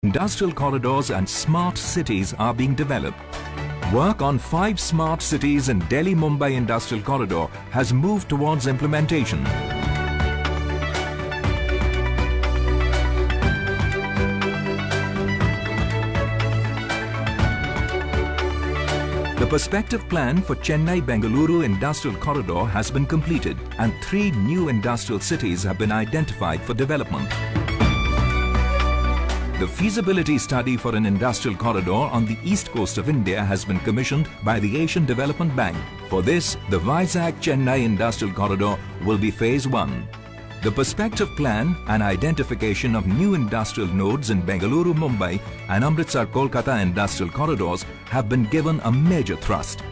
Industrial corridors and smart cities are being developed. Work on 5 smart cities in Delhi-Mumbai Industrial Corridor has moved towards implementation. The perspective plan for Chennai-Bengaluru Industrial Corridor has been completed and 3 new industrial cities have been identified for development. The feasibility study for an industrial corridor on the east coast of India has been commissioned by the Asian Development Bank. For this, the Vizag-Chennai Industrial Corridor will be Phase 1. The perspective plan and identification of new industrial nodes in Bengaluru, Mumbai and Amritsar-Kolkata industrial corridors have been given a major thrust.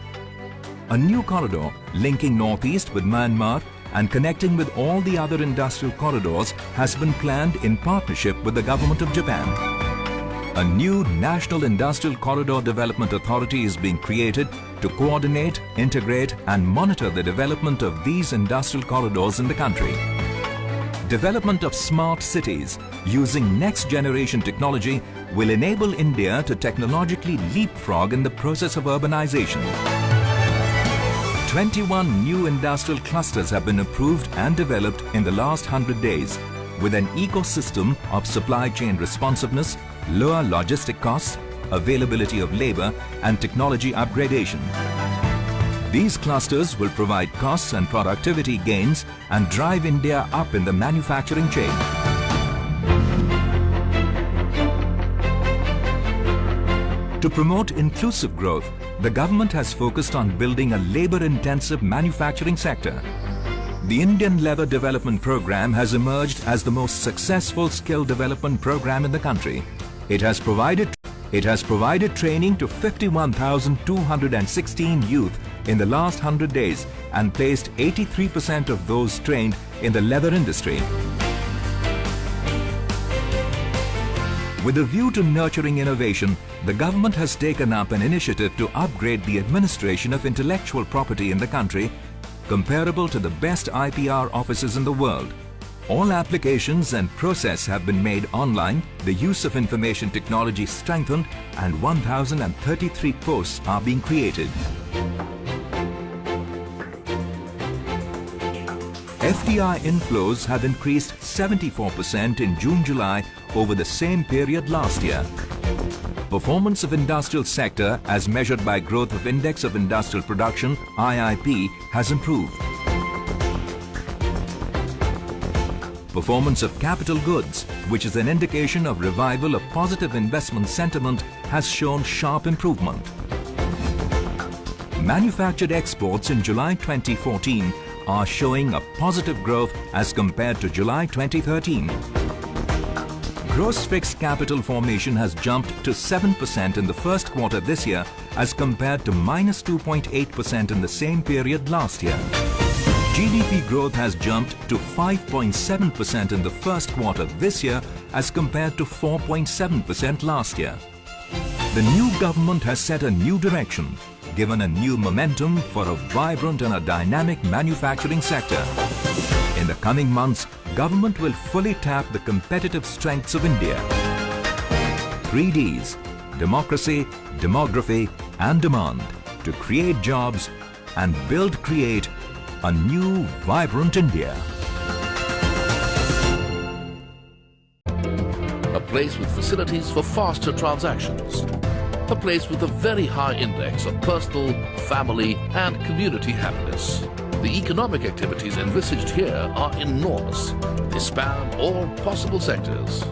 A new corridor linking northeast with Myanmar and connecting with all the other industrial corridors has been planned in partnership with the Government of Japan. A new National Industrial Corridor Development Authority is being created to coordinate, integrate and monitor the development of these industrial corridors in the country. Development of smart cities using next-generation technology will enable India to technologically leapfrog in the process of urbanization. 21 new industrial clusters have been approved and developed in the last 100 days with an ecosystem of supply chain responsiveness, lower logistic costs, availability of labor and technology upgradation. These clusters will provide costs and productivity gains and drive India up in the manufacturing chain. To promote inclusive growth, the government has focused on building a labor-intensive manufacturing sector. The Indian Labour Development Programme has emerged as the most successful skill development program in the country. It has provided training to 51,216 youth in the last 100 days and placed 83% of those trained in the leather industry. With a view to nurturing innovation, the government has taken up an initiative to upgrade the administration of intellectual property in the country, comparable to the best IPR offices in the world. All applications and process have been made online, the use of information technology strengthened, and 1,033 posts are being created. FDI inflows have increased 74% in June-July over the same period last year. Performance of industrial sector as measured by growth of Index of Industrial Production IIP has improved. Performance of capital goods, which is an indication of revival of positive investment sentiment, has shown sharp improvement. Manufactured exports in July 2014 are showing a positive growth as compared to July 2013. Gross fixed capital formation has jumped to 7% in the first quarter this year as compared to -2.8% in the same period last year. GDP growth has jumped to 5.7% in the first quarter this year as compared to 4.7% last year. The new government has set a new direction, given a new momentum for a vibrant and a dynamic manufacturing sector. In the coming months, government will fully tap the competitive strengths of India. 3 Ds, democracy, demography and demand, to create jobs and create a new vibrant India. A place with facilities for faster transactions. A place with a very high index of personal, family and community happiness. The economic activities envisaged here are enormous. They span all possible sectors.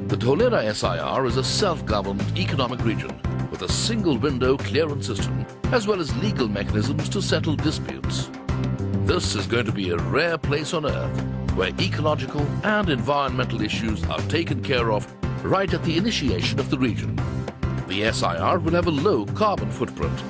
The Dholera SIR is a self-governed economic region with a single-window clearance system as well as legal mechanisms to settle disputes. This is going to be a rare place on earth where ecological and environmental issues are taken care of right at the initiation of the region. The SIR will have a low carbon footprint.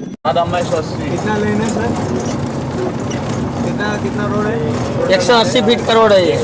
कितना लेना है sir? कितना road है? 180 feet का road है ये।